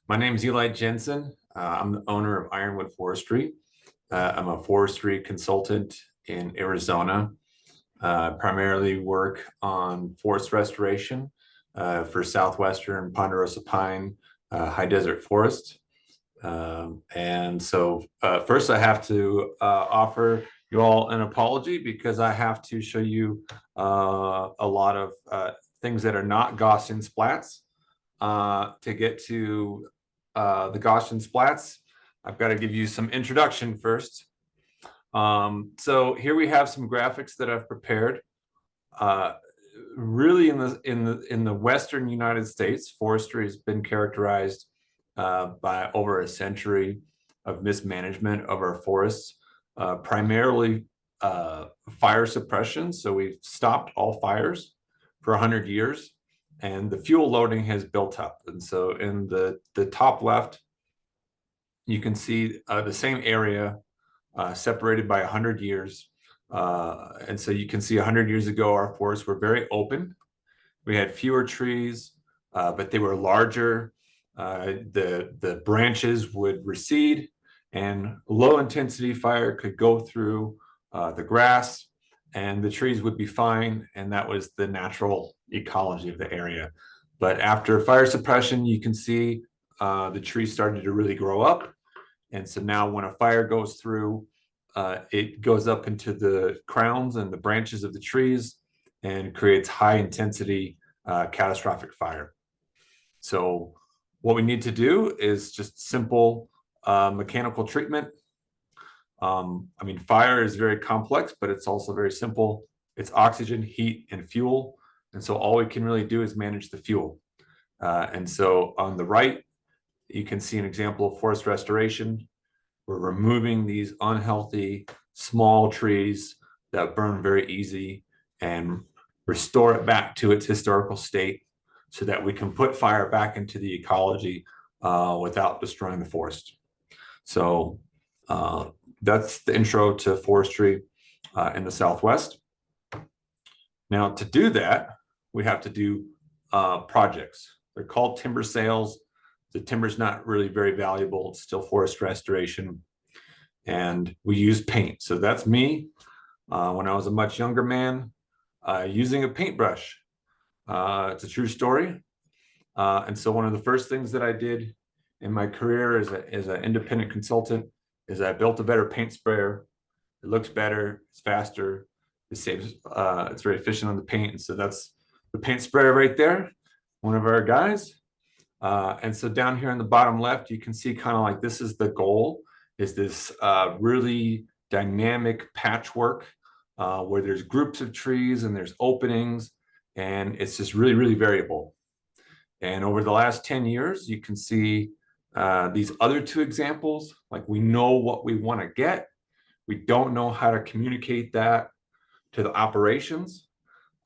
My name is Jensen. I'm the owner of Ironwood Forestry. I'm a forestry consultant in Arizona. Primarily work on forest restoration for southwestern ponderosa pine, high desert forest. First I have to offer you all an apology because I have to show you a lot of things that are not Gaussian splats. To get to the Gaussian splats, I've got to give you some introduction first. So here we have some graphics that I've prepared. Really, in the Western United States, forestry has been characterized by over a century of mismanagement of our forests, primarily fire suppression. So we've stopped all fires for 100 years, and the fuel loading has built up. And so in the top left, you can see the same area separated by 100 years. And so you can see 100 years ago, our forests were very open. We had fewer trees, but they were larger. The branches would recede, and low intensity fire could go through the grass, and the trees would be fine. And that was the natural ecology of the area. But after fire suppression, you can see the trees started to really grow up. And so now when a fire goes through, it goes up into the crowns and the branches of the trees and creates high intensity catastrophic fire. So what we need to do is just simple mechanical treatment. I mean, fire is very complex, but it's also very simple. It's oxygen, heat, and fuel. And so all we can really do is manage the fuel. And so on the right, you can see an example of forest restoration. We're removing these unhealthy small trees that burn very easy and restore it back to its historical state so that we can put fire back into the ecology without destroying the forest. So that's the intro to forestry in the Southwest. Now, to do that, we have to do projects. They're called timber sales. The timber's not really very valuable. It's still forest restoration. And we use paint. So that's me when I was a much younger man using a paintbrush. It's a true story. And so one of the first things that I did in my career as an independent consultant is I built a better paint sprayer. It looks better, it's faster, it saves, it's very efficient on the paint. And so that's the paint sprayer right there, one of our guys. And so down here in the bottom left, you can see kind of like this is the goal, is this really dynamic patchwork where there's groups of trees and there's openings, and it's just really, really variable. And over the last 10 years, you can see these other two examples, like we know what we want to get. We don't know how to communicate that to the operations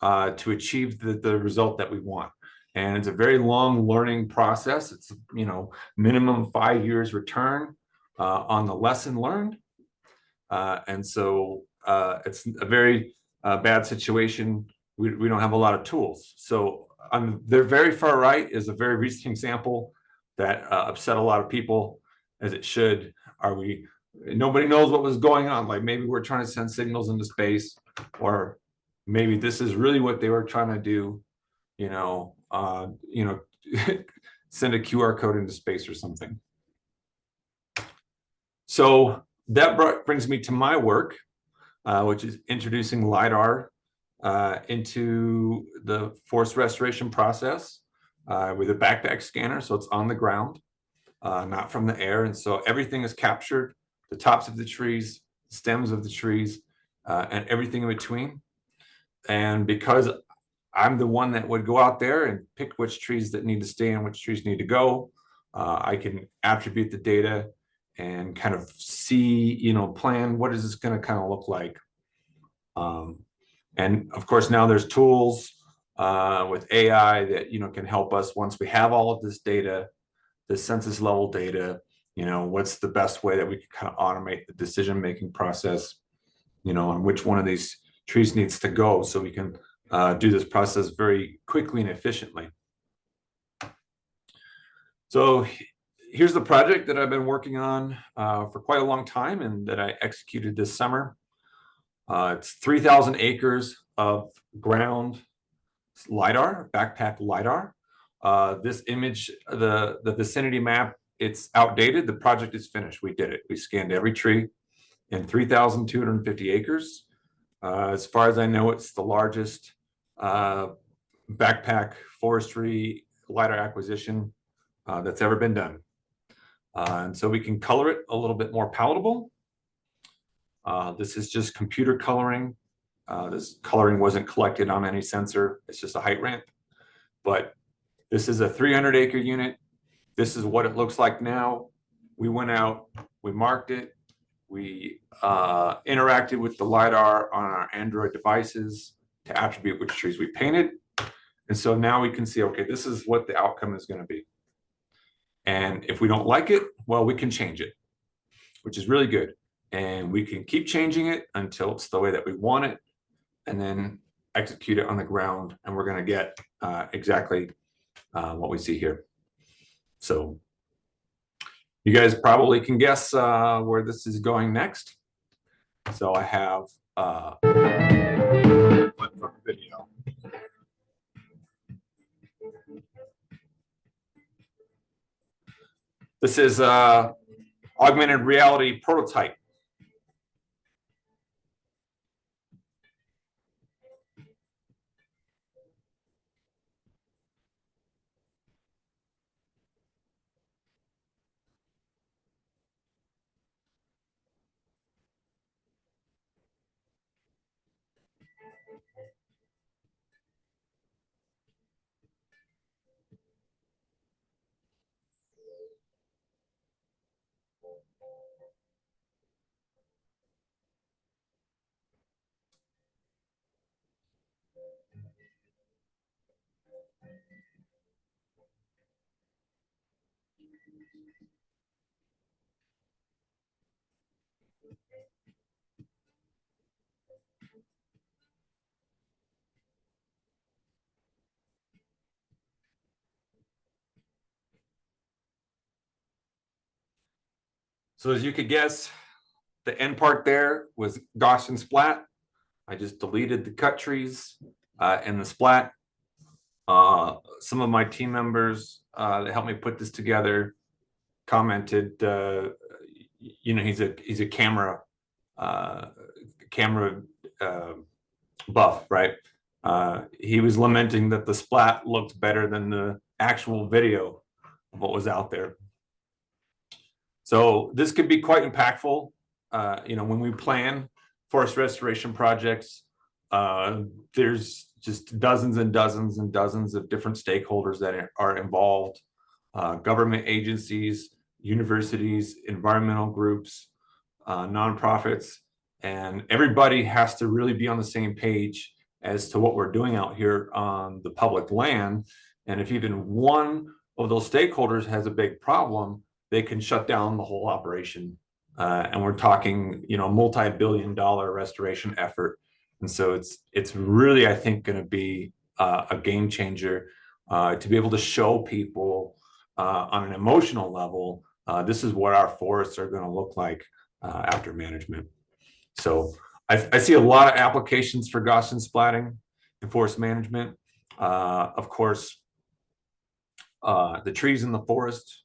to achieve the result that we want. And it's a very long learning process. It's, you know, minimum 5 years return on the lesson learned. And so it's a very bad situation. We don't have a lot of tools. So on the very far right is a very recent example that upset a lot of people, as it should. Nobody knows what was going on. Like maybe we're trying to send signals into space, or maybe this is really what they were trying to do, send a QR code into space or something. So that brings me to my work, which is introducing lidar into the forest restoration process with a backpack scanner. So it's on the ground, not from the air. And so everything is captured, the tops of the trees, stems of the trees, and everything in between. And because I'm the one that would go out there and pick which trees that need to stay and which trees need to go, I can attribute the data and kind of see, plan what is this going to kind of look like. And of course, now there's tools with AI that, can help us once we have all of this data, the census level data, what's the best way that we can kind of automate the decision-making process, on which one of these trees needs to go so we can do this process very quickly and efficiently. So here's the project that I've been working on for quite a long time and that I executed this summer. It's 3,000 acres of ground lidar, backpack lidar. This image, the vicinity map, it's outdated. The project is finished. We did it. We scanned every tree in 3,250 acres. As far as I know, it's the largest backpack forestry lidar acquisition that's ever been done. And so we can color it a little bit more palatable. This is just computer coloring. This coloring wasn't collected on any sensor. It's just a height ramp. But this is a 300-acre unit. This is what it looks like now. We went out, we marked it, we interacted with the LiDAR on our Android devices to attribute which trees we painted. And so now we can see, okay, this is what the outcome is going to be. And if we don't like it, well, we can change it, which is really good. And we can keep changing it until it's the way that we want it, and then execute it on the ground. And we're going to get exactly what we see here. So you guys probably can guess where this is going next. So I have video. This is augmented reality prototype. So as you could guess, the end part there was Gaussian splat. I just deleted the cut trees and the splat. Some of my team members that helped me put this together commented, you know, he's a camera buff, right? He was lamenting that the splat looked better than the actual video of what was out there. So this could be quite impactful. You know, when we plan forest restoration projects, there's just dozens and dozens and dozens of different stakeholders that are involved. Government agencies, universities, environmental groups, nonprofits, and everybody has to really be on the same page as to what we're doing out here on the public land. And if even one of those stakeholders has a big problem, they can shut down the whole operation. And we're talking, you know, multi-billion-dollar restoration effort. And so it's really, I think, going to be a game changer to be able to show people on an emotional level, this is what our forests are going to look like after management. So I see a lot of applications for Gaussian splatting in forest management. Of course, the trees in the forest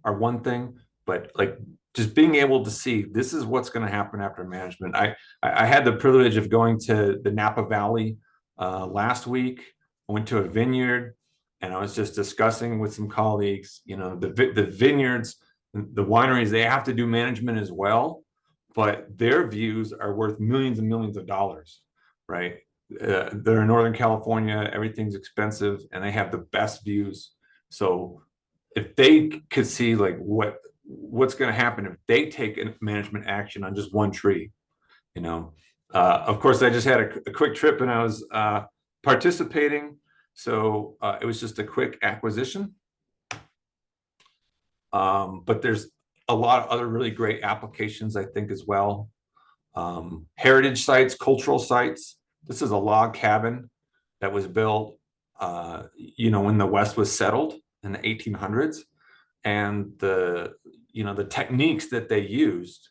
are one thing, but like just being able to see this is what's going to happen after management. I had the privilege of going to the Napa Valley last week. I went to a vineyard and I was just discussing with some colleagues, you know, the vineyards, the wineries, they have to do management as well, but their views are worth millions and millions of dollars, right? They're in Northern California, everything's expensive, and they have the best views. So if they could see like what's going to happen if they take management action on just one tree, you know. Of course, I just had a quick trip and I was participating, so it was just a quick acquisition. But there's a lot of other really great applications, I think, as well. Heritage sites, cultural sites. This is a log cabin that was built, you know, when the West was settled in the 1800s. and the techniques that they used,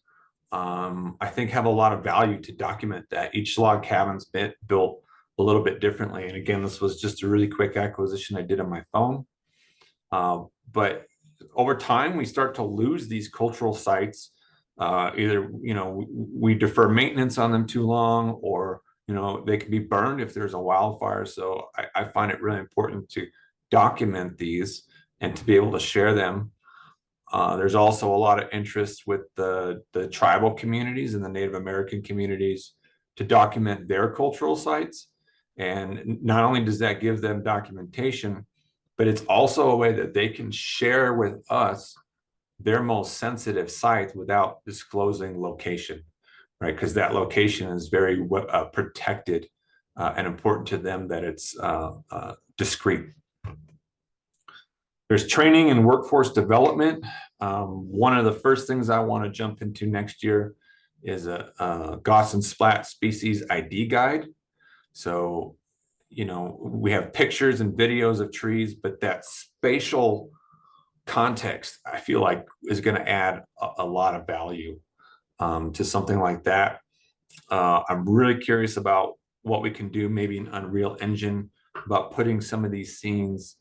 I think have a lot of value to document that. Each log cabin's been built a little bit differently. And again, this was just a really quick acquisition I did on my phone. But over time, we start to lose these cultural sites. Either, we defer maintenance on them too long, or, they can be burned if there's a wildfire. So I find it really important to document these and to be able to share them. There's also a lot of interest with the tribal communities and the Native American communities to document their cultural sites. And not only does that give them documentation, but it's also a way that they can share with us their most sensitive sites without disclosing location, right? Because that location is very protected and important to them that it's discreet. There's training and workforce development. One of the first things I want to jump into next year is a Gaussian Splat species ID guide. So, we have pictures and videos of trees, but that spatial context, I feel like, is going to add a lot of value to something like that. I'm really curious about what we can do, maybe in Unreal Engine, about putting some of these scenes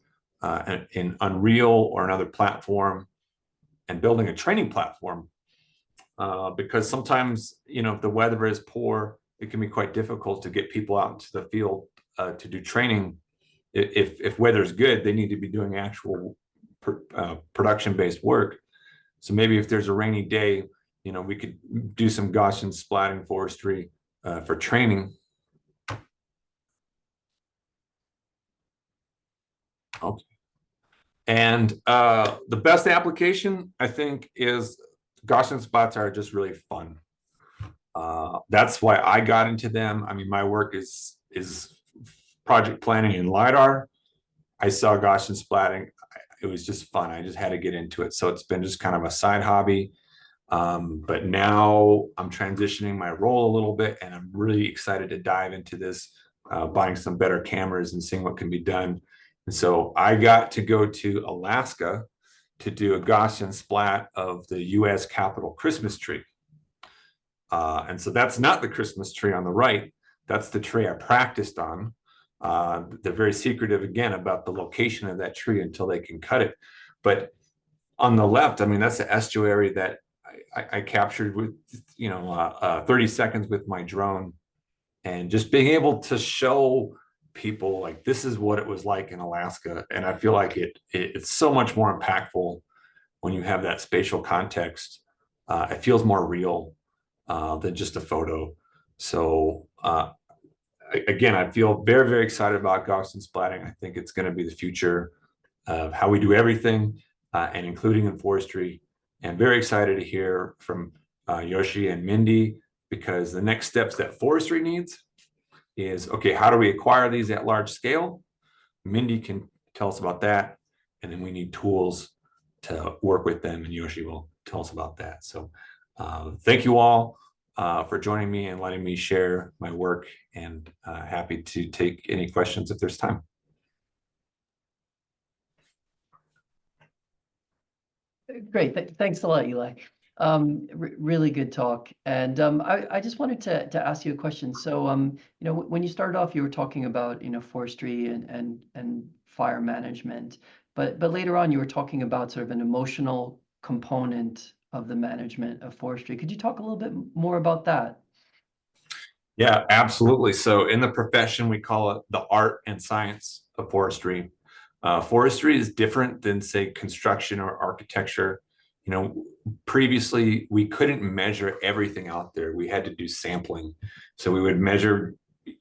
in Unreal or another platform and building a training platform. Because sometimes, if the weather is poor, it can be quite difficult to get people out into the field to do training. If weather's good, they need to be doing actual production-based work. So maybe if there's a rainy day, we could do some Gaussian splatting forestry for training. Okay. And the best application, I think, is Gaussian splats are just really fun. That's why I got into them. I mean, my work is project planning in lidar. I saw Gaussian splatting. It was just fun. I just had to get into it. So it's been just kind of a side hobby. But now I'm transitioning my role a little bit, and I'm really excited to dive into this, buying some better cameras and seeing what can be done. And so I got to go to Alaska to do a Gaussian splat of the US Capitol Christmas tree. And so that's not the Christmas tree on the right. That's the tree I practiced on. They're very secretive, again, about the location of that tree until they can cut it. But on the left, I mean, that's the estuary that I captured with, 30 seconds with my drone, and just being able to show people, like, this is what it was like in Alaska. And I feel like it's so much more impactful when you have that spatial context. It feels more real than just a photo. So again, I feel very, very excited about Gaussian splatting. I think it's going to be the future of how we do everything, and including in forestry. And very excited to hear from Yoshi and Mindy, because the next steps that forestry needs is, okay, how do we acquire these at large scale? Mindy can tell us about that. And then we need tools to work with them, and Yoshi will tell us about that. So thank you all for joining me and letting me share my work, and happy to take any questions if there's time. Great. Thanks a lot, Eli. Really good talk. And I just wanted to ask you a question. So, when you started off, you were talking about, forestry and fire management, but later on, you were talking about sort of an emotional component of the management of forestry. Could you talk a little bit more about that? Yeah, absolutely. So in the profession, we call it the art and science of forestry. Forestry is different than, say, construction or architecture. Previously we couldn't measure everything out there. We had to do sampling. So we would measure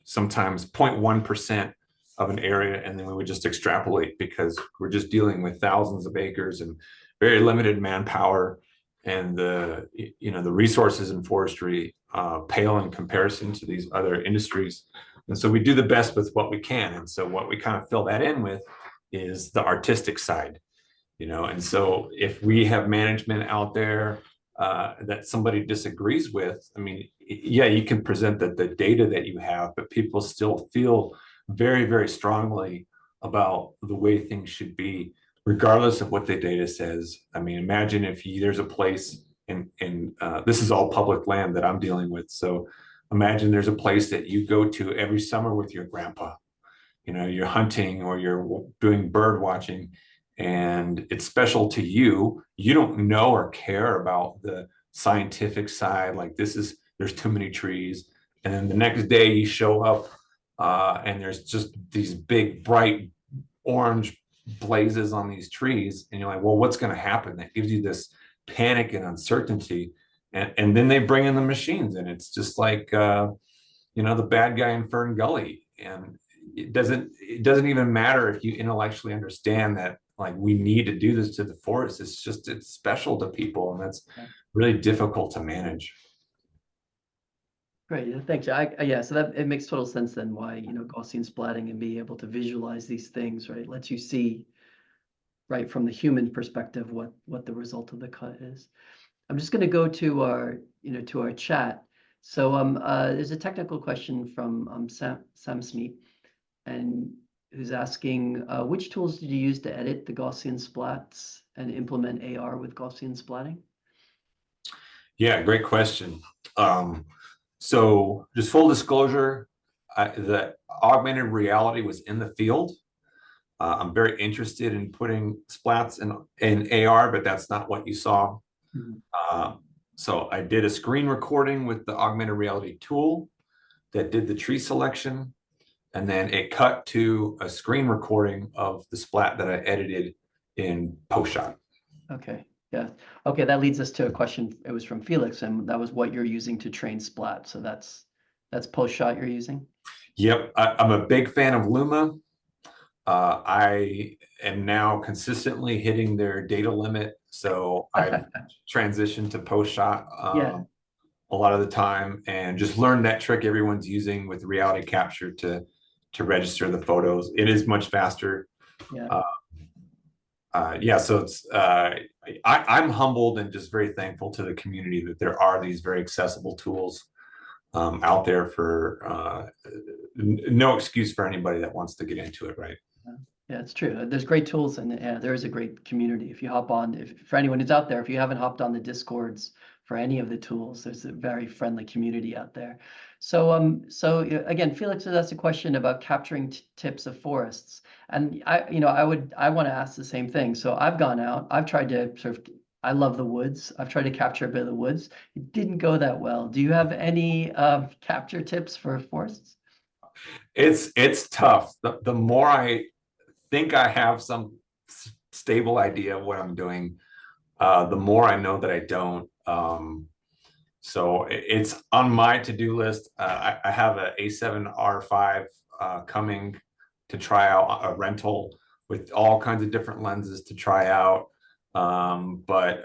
sometimes 0.1% of an area, and then we would just extrapolate, because we're just dealing with thousands of acres and very limited manpower. And the resources in forestry pale in comparison to these other industries. And so we do the best with what we can. And so what we kind of fill that in with is the artistic side, and so if we have management out there that somebody disagrees with, I mean, yeah, you can present the data that you have, but people still feel very, very strongly about the way things should be. regardless of what the data says. I mean, imagine if there's a place in this is all public land that I'm dealing with. So imagine there's a place that you go to every summer with your grandpa. You know, you're hunting or you're doing bird watching, and it's special to you. You don't know or care about the scientific side, like there's too many trees. And then the next day you show up and there's just these big, bright orange blazes on these trees. And you're like, well, what's going to happen? That gives you this panic and uncertainty. And then they bring in the machines, and it's just like, the bad guy in Fern Gully. And it doesn't even matter if you intellectually understand that, like, we need to do this to the forest. It's special to people, and that's really difficult to manage. Great, thanks. Yeah, so that it makes total sense then why, Gaussian splatting and being able to visualize these things, right, lets you see right from the human perspective what the result of the cut is. I'm just going to go to our chat. So there's a technical question from Sam Smeet, and who's asking, which tools did you use to edit the Gaussian splats and implement AR with Gaussian splatting? Yeah, great question. So just full disclosure, the augmented reality was in the field. I'm very interested in putting splats in AR, but that's not what you saw. So I did a screen recording with the augmented reality tool that did the tree selection, and then it cut to a screen recording of the splat that I edited in post-shot. Okay, yeah. Okay, that leads us to a question. It was from Felix, and that was what you're using to train splat. So that's post-shot you're using? Yep, I'm a big fan of Luma. I am now consistently hitting their data limit, so I've transitioned to post-shot a lot of the time, and just learned that trick everyone's using with reality capture to register the photos. It is much faster. So it's I'm humbled and just very thankful to the community that there are these very accessible tools out there for no excuse for anybody that wants to get into it, right? Yeah, it's true. There's great tools, and there is a great community. If you hop on, for anyone who's out there, if you haven't hopped on the Discords for any of the tools, there's a very friendly community out there. So, again, Felix has asked a question about capturing tips of forests, and I want to ask the same thing. So I've gone out, I've tried to I love the woods. I've tried to capture a bit of the woods. It didn't go that well. Do you have any capture tips for forests? It's tough. The more I think I have some stable idea of what I'm doing, the more I know that I don't. So it's on my to-do list. I have a A7R5 coming to try out, a rental with all kinds of different lenses to try out. But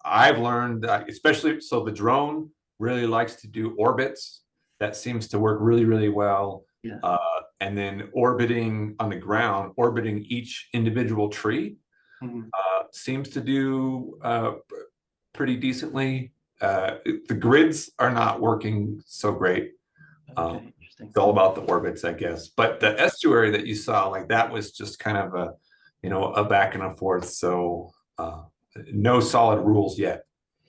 I've learned, especially, so the drone really likes to do orbits. That seems to work really, really well. Yeah. And then orbiting on the ground, orbiting each individual tree seems to do pretty decently. The grids are not working so great. Okay, interesting. It's all about the orbits, I guess. But the estuary that you saw, like, that was just kind of a back and a forth. So no solid rules yet.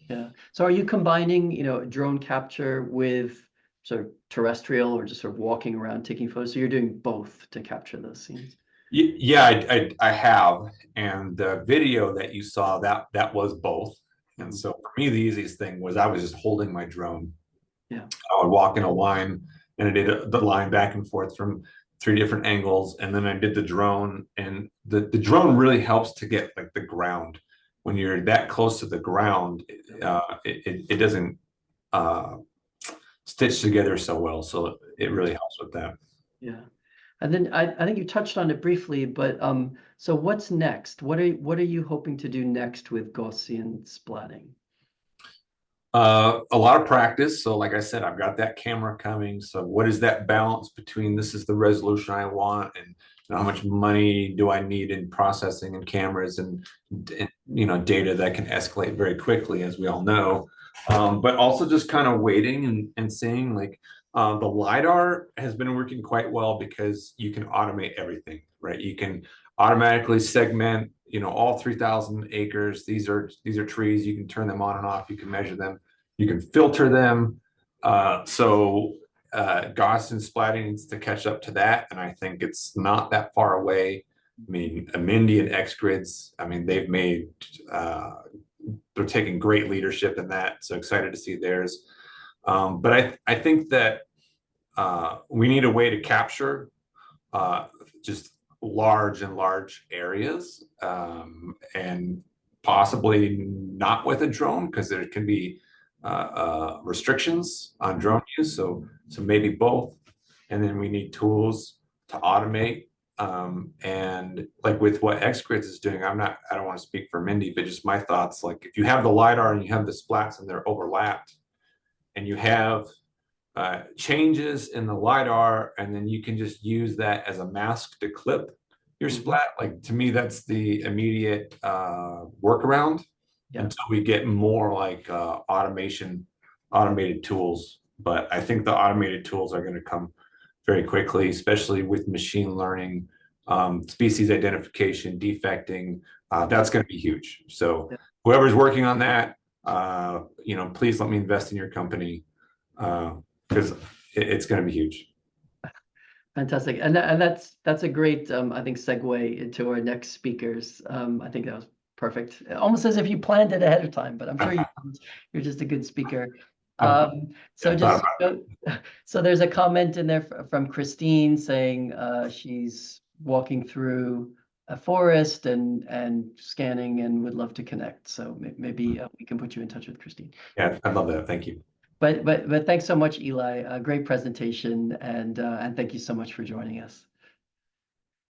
Yeah. So are you combining, drone capture with sort of terrestrial, or just sort of walking around taking photos? So you're doing both to capture those scenes? Yeah, I have. And the video that you saw, that was both. And so for me, the easiest thing was I was just holding my drone. Yeah. I would walk in a line, and I did the line back and forth from 3 different angles. And then I did the drone, and the drone really helps to get, like, the ground. When you're that close to the ground, it doesn't stitch together so well. So it really helps with that. Yeah. And then I think you touched on it briefly, but so what's next? What are you hoping to do next with Gaussian splatting? A lot of practice. So like I said, I've got that camera coming. So what is that balance between this is the resolution I want, and how much money do I need in processing and cameras and data that can escalate very quickly, as we all know. But also just kind of waiting and seeing, like, the lidar has been working quite well because you can automate everything, right? You can automatically segment, all 3,000 acres. These are trees. You can turn them on and off. You can measure them. You can filter them. Gaussian splatting needs to catch up to that, and I think it's not that far away. I mean, Amindi and XGrids, I mean, they're taking great leadership in that. So excited to see theirs. But I think that we need a way to capture just large areas, and possibly not with a drone, because there can be restrictions on drone use. So maybe both. And then we need tools to automate. And like with what XGrids is doing, I don't want to speak for Mindy, but just my thoughts. Like if you have the lidar and you have the splats and they're overlapped, and you have changes in the lidar, and then you can just use that as a mask to clip your splat. Like to me, that's the immediate workaround until we get more like automated tools. But I think the automated tools are going to come very quickly, especially with machine learning, species identification, defecting. That's going to be huge. So whoever's working on that, please let me invest in your company, because it's going to be huge. Fantastic. And that's a great, I think, segue into our next speakers. I think that was perfect. Almost as if you planned it ahead of time, but I'm sure you're just a good speaker. So there's a comment in there from Christine saying she's walking through a forest and scanning and would love to connect. So maybe we can put you in touch with Christine. Yeah, I'd love that. Thank you. But thanks so much, Eli. Great presentation, and thank you so much for joining us.